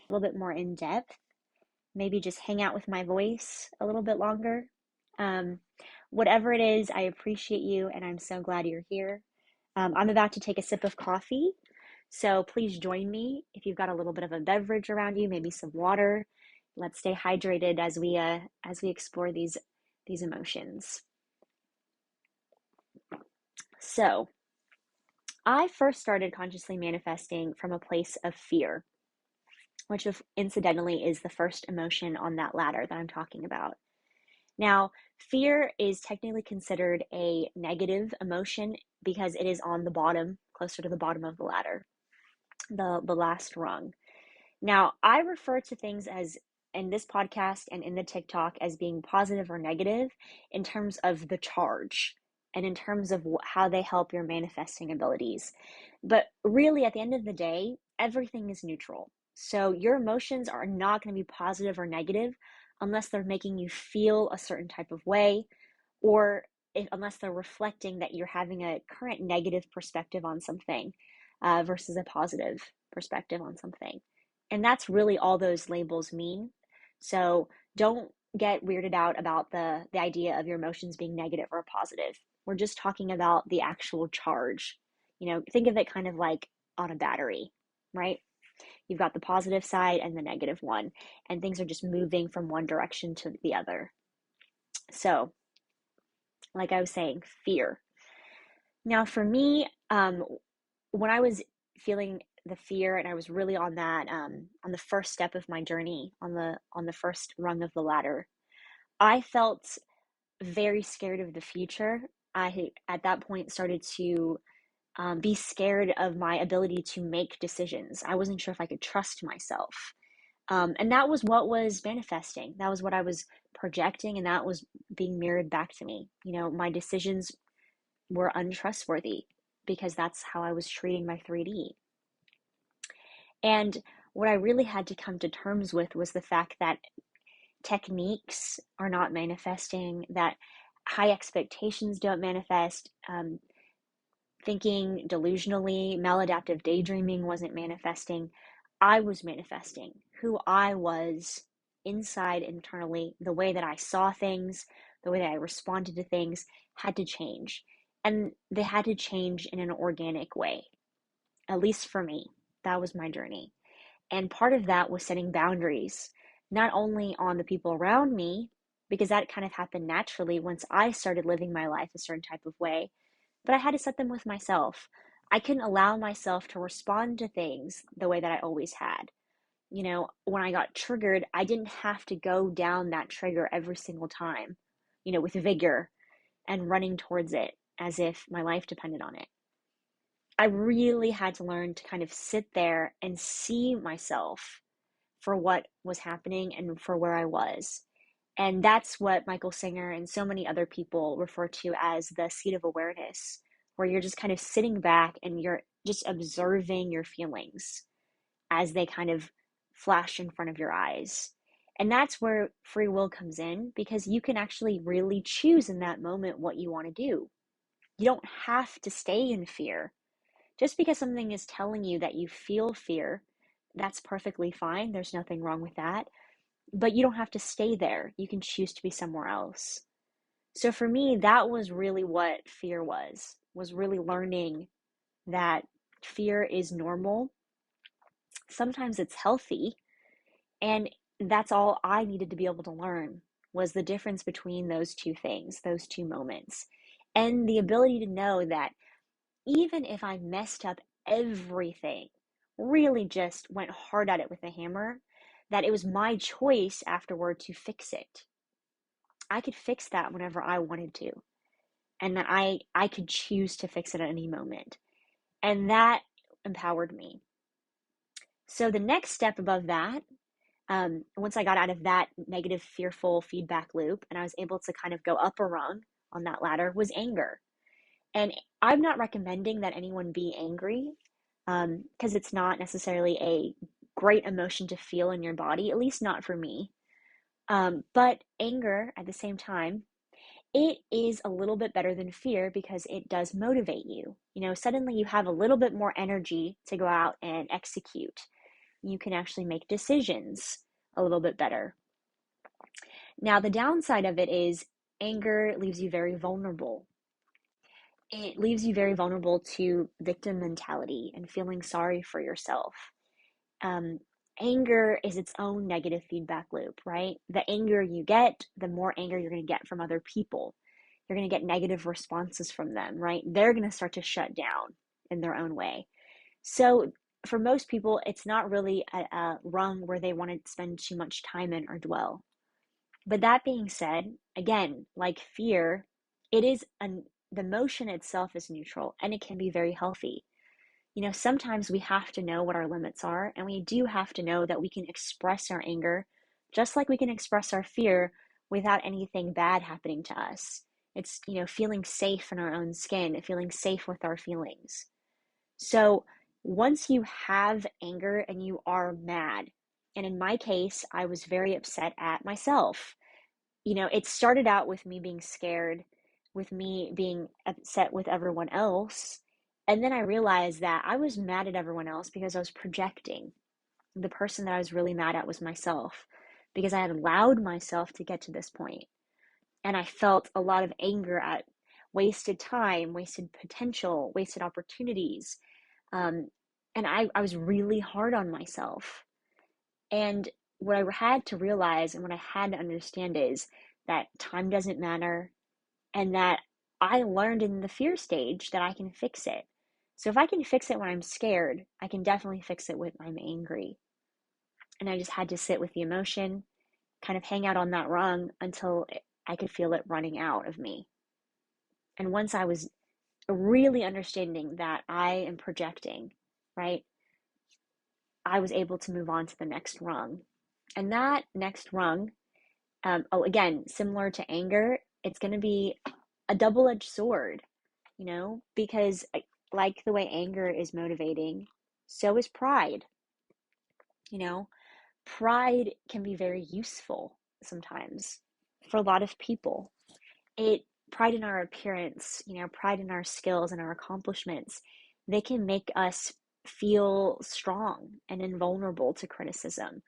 a little bit more in depth, maybe just hang out with my voice a little bit longer. Um, Whatever it is, I appreciate you and I'm so glad you're here. I'm about to take a sip of coffee, so please join me if you've got a little bit of a beverage around you, maybe some water. Let's stay hydrated as we explore these emotions. So, I first started consciously manifesting from a place of fear, which incidentally is the first emotion on that ladder that I'm talking about. Now, fear is technically considered a negative emotion because it is on the bottom, closer to the bottom of the ladder, the last rung. Now, I refer to things as in this podcast and in the TikTok as being positive or negative in terms of the charge and in terms of how they help your manifesting abilities. But really, at the end of the day, everything is neutral. So your emotions are not going to be positive or negative unless they're making you feel a certain type of way, or unless they're reflecting that you're having a current negative perspective on something versus a positive perspective on something. And that's really all those labels mean. So don't get weirded out about the idea of your emotions being negative or positive. We're just talking about the actual charge. Think of it kind of like on a battery, right? You've got the positive side and the negative one, and things are just moving from one direction to the other. So, like I was saying, fear. Now, for me, when I was feeling the fear and I was really on that on the first step of my journey on the first rung of the ladder, I felt very scared of the future. I at that point started to be scared of my ability to make decisions. I wasn't sure if I could trust myself. And that was what was manifesting. That was what I was projecting, and that was being mirrored back to me. My decisions were untrustworthy because that's how I was treating my 3D. And what I really had to come to terms with was the fact that techniques are not manifesting, that high expectations don't manifest, thinking delusionally, maladaptive daydreaming wasn't manifesting. I was manifesting who I was inside internally. The way that I saw things, the way that I responded to things had to change. And they had to change in an organic way, at least for me. That was my journey. And part of that was setting boundaries, not only on the people around me, because that kind of happened naturally once I started living my life a certain type of way, but I had to set them with myself. I couldn't allow myself to respond to things the way that I always had. When I got triggered, I didn't have to go down that trigger every single time, with vigor and running towards it as if my life depended on it. I really had to learn to kind of sit there and see myself for what was happening and for where I was. And that's what Michael Singer and so many other people refer to as the seat of awareness, where you're just kind of sitting back and you're just observing your feelings as they kind of flash in front of your eyes. And that's where free will comes in, because you can actually really choose in that moment what you want to do. You don't have to stay in fear. Just because something is telling you that you feel fear, that's perfectly fine. There's nothing wrong with that. But you don't have to stay there. You can choose to be somewhere else. So for me, that was really what fear was really learning that fear is normal. Sometimes it's healthy. And that's all I needed to be able to learn, was the difference between those two things, those two moments. And the ability to know that even if I messed up everything, really just went hard at it with a hammer, that it was my choice afterward to fix it. I could fix that whenever I wanted to, and that I could choose to fix it at any moment. And that empowered me. So the next step above that, once I got out of that negative, fearful feedback loop and I was able to kind of go up a rung on that ladder, was anger. And I'm not recommending that anyone be angry, because it's not necessarily a great emotion to feel in your body, at least not for me. But anger at the same time, it is a little bit better than fear because it does motivate you. Suddenly you have a little bit more energy to go out and execute. you can actually make decisions a little bit better. Now, the downside of it is anger leaves you very vulnerable. It leaves you very vulnerable to victim mentality and feeling sorry for yourself. Um, Anger is its own negative feedback loop, right? The anger you get, the more anger you're going to get from other people. You're going to get negative responses from them, right? They're going to start to shut down in their own way. So, for most people, it's not really a rung where they want to spend too much time in or dwell. But that being said, again, like fear, it is the motion itself is neutral and it can be very healthy. Sometimes we have to know what our limits are, and we do have to know that we can express our anger just like we can express our fear without anything bad happening to us. It's, feeling safe in our own skin, feeling safe with our feelings. So once you have anger and you are mad, and in my case, I was very upset at myself. It started out with me being scared, with me being upset with everyone else. And then I realized that I was mad at everyone else because I was projecting. The person that I was really mad at was myself because I had allowed myself to get to this point. And I felt a lot of anger at wasted time, wasted potential, wasted opportunities. Um, and I was really hard on myself. And what I had to realize and what I had to understand is that time doesn't matter and that I learned in the fear stage that I can fix it. So if I can fix it when I'm scared, I can definitely fix it when I'm angry. And I just had to sit with the emotion, kind of hang out on that rung until I could feel it running out of me. And once I was really understanding that I am projecting, right, I was able to move on to the next rung. And that next rung, again, similar to anger, it's going to be a double-edged sword, because like the way anger is motivating, so is pride. You know, Pride can be very useful sometimes for a lot of people. It Pride in our appearance, pride in our skills and our accomplishments, they can make us feel strong and invulnerable to criticism.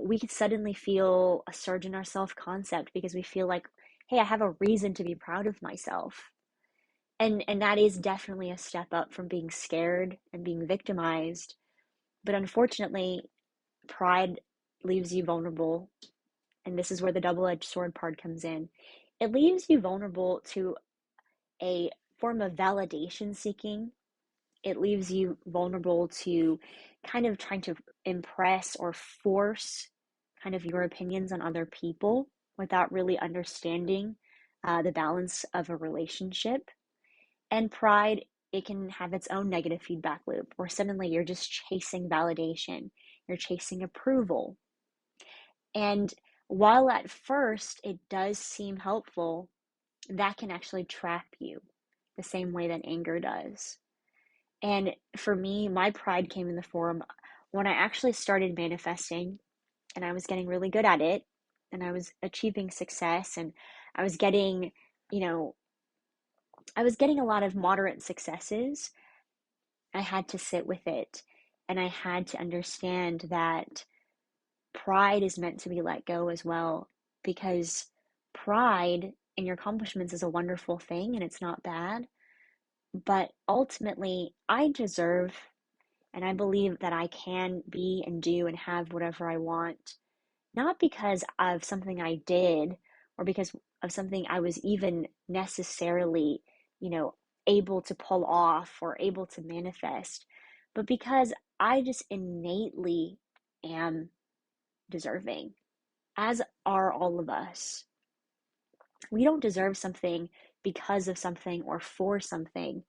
We could suddenly feel a surge in our self-concept because we feel like, hey, I have a reason to be proud of myself. And that is definitely a step up from being scared and being victimized. But unfortunately, pride leaves you vulnerable, and this is where the double-edged sword part comes in. It leaves you vulnerable to a form of validation seeking. It leaves you vulnerable to kind of trying to impress or force kind of your opinions on other people without really understanding the balance of a relationship. And pride, it can have its own negative feedback loop where suddenly you're just chasing validation, you're chasing approval. And while at first it does seem helpful, that can actually trap you the same way that anger does. And for me, my pride came in the form when I actually started manifesting and I was getting really good at it and I was achieving success and I was getting, you know, I was getting a lot of moderate successes. I had to sit with it and I had to understand that pride is meant to be let go as well because pride in your accomplishments is a wonderful thing and it's not bad. But ultimately, I deserve and I believe that I can be and do and have whatever I want, not because of something I did or because of something I was even necessarily, you know, able to pull off or able to manifest, but because I just innately am deserving, as are all of us. We don't deserve something because of something or for something.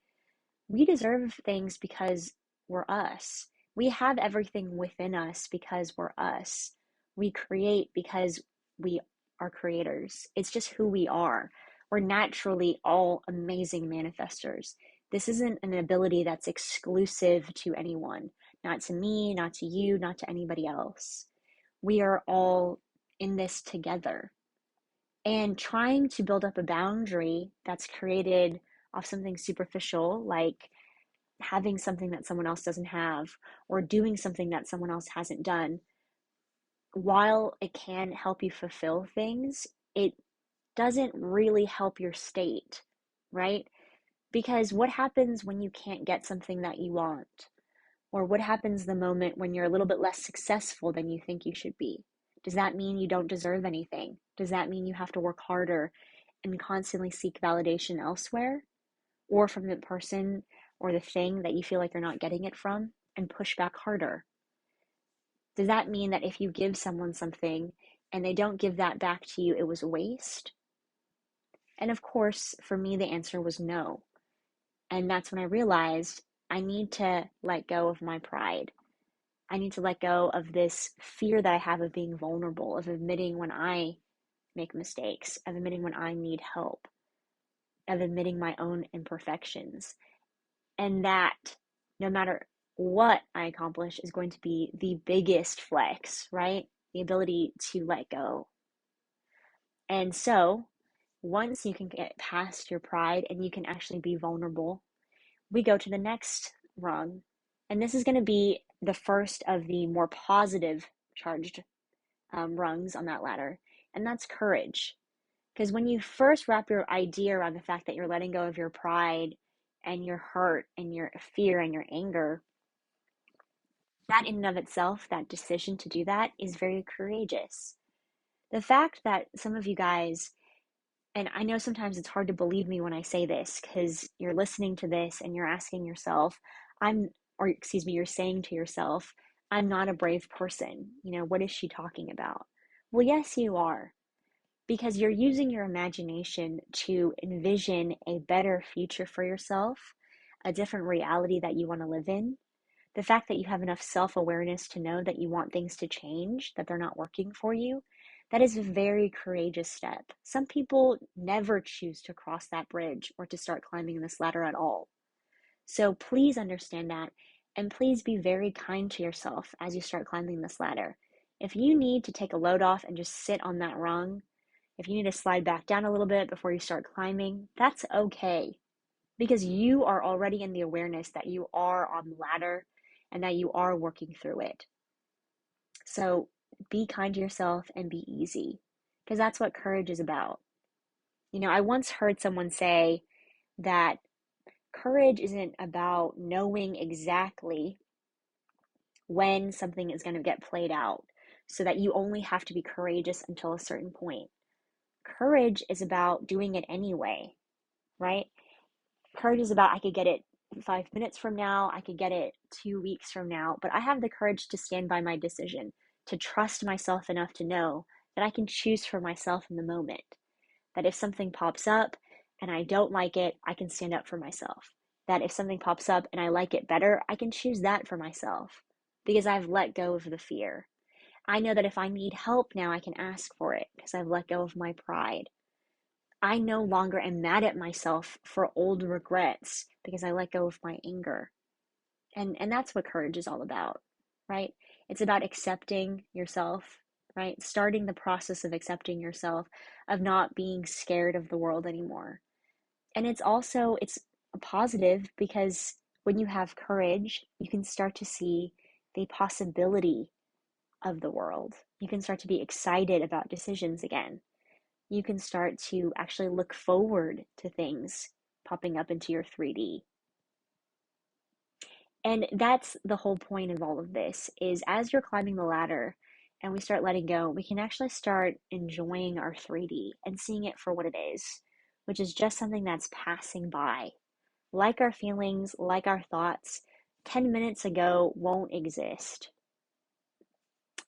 We deserve things because we're us. We have everything within us because we're us. We create because we are creators. It's just who we are. We're naturally all amazing manifestors. This isn't an ability that's exclusive to anyone, not to me, not to you, not to anybody else. We are all in this together. And trying to build up a boundary that's created off something superficial, like having something that someone else doesn't have or doing something that someone else hasn't done, while it can help you fulfill things, it doesn't really help your state, right? Because what happens when you can't get something that you want? Or what happens the moment when you're a little bit less successful than you think you should be? Does that mean you don't deserve anything? Does that mean you have to work harder and constantly seek validation elsewhere or from the person or the thing that you feel like you're not getting it from and push back harder? Does that mean that if you give someone something and they don't give that back to you, it was a waste? And of course, for me, the answer was no. And that's when I realized I need to let go of my pride. I need to let go of this fear that I have of being vulnerable, of admitting when I make mistakes, of admitting when I need help, of admitting my own imperfections. And that, no matter what I accomplish, is going to be the biggest flex, right? The ability to let go. And so, once you can get past your pride and you can actually be vulnerable, we go to the next rung. And this is going to be the first of the more positive charged rungs on that ladder, and that's courage. Because when you first wrap your idea around the fact that you're letting go of your pride and your hurt and your fear and your anger, that in and of itself, that decision to do that is very courageous. The fact that some of you guys, and I know sometimes it's hard to believe me when I say this because you're listening to this and you're asking yourself, or excuse me, you're saying to yourself, I'm not a brave person. What is she talking about? Well, yes, you are, because you're using your imagination to envision a better future for yourself, a different reality that you want to live in. The fact that you have enough self awareness to know that you want things to change, that they're not working for you, that is a very courageous step. Some people never choose to cross that bridge or to start climbing this ladder at all. So please understand that, and please be very kind to yourself as you start climbing this ladder. If you need to take a load off and just sit on that rung, if you need to slide back down a little bit before you start climbing, that's okay, because you are already in the awareness that you are on the ladder and that you are working through it. So be kind to yourself and be easy, because that's what courage is about. I once heard someone say that courage isn't about knowing exactly when something is going to get played out so that you only have to be courageous until a certain point. Courage is about doing it anyway, right? Courage is about, I could get it 5 minutes from now, I could get it 2 weeks from now, but I have the courage to stand by my decision, to trust myself enough to know that I can choose for myself in the moment. That if something pops up and I don't like it, I can stand up for myself. That if something pops up and I like it better, I can choose that for myself because I've let go of the fear. I know that if I need help now, I can ask for it because I've let go of my pride. I no longer am mad at myself for old regrets because I let go of my anger. And that's what courage is all about, right? It's about accepting yourself, right? Starting the process of accepting yourself, of not being scared of the world anymore. And it's a positive because when you have courage, you can start to see the possibility of the world. You can start to be excited about decisions again. You can start to actually look forward to things popping up into your 3D. And that's the whole point of all of this is as you're climbing the ladder and we start letting go, we can actually start enjoying our 3D and seeing it for what it is, which is just something that's passing by. Like our feelings, like our thoughts, 10 minutes ago won't exist.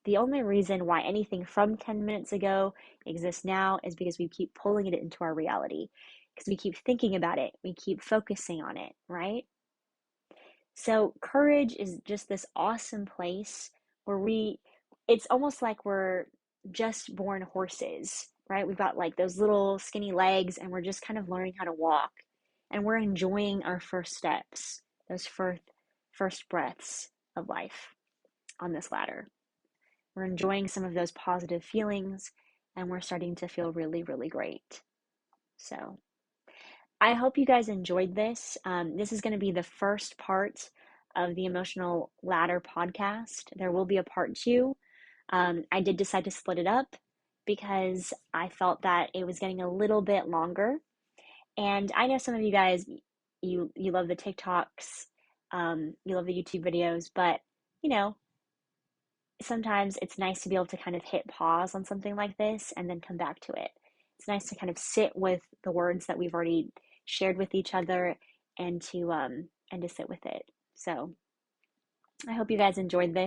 The only reason why anything from 10 minutes ago exists now is because we keep pulling it into our reality, because we keep thinking about it, we keep focusing on it, right? So courage is just this awesome place where it's almost like we're just born horses, right? We've got like those little skinny legs and we're just kind of learning how to walk and we're enjoying our first steps, those first breaths of life on this ladder. We're enjoying some of those positive feelings and we're starting to feel really, really great. So I hope you guys enjoyed this. This is going to be the first part of the Emotional Ladder podcast. There will be a part two. I did decide to split it up because I felt that it was getting a little bit longer. And I know some of you guys, you love the TikToks, you love the YouTube videos, but you know, sometimes it's nice to be able to kind of hit pause on something like this and then come back to it. It's nice to kind of sit with the words that we've already shared with each other and to sit with it. So I hope you guys enjoyed this.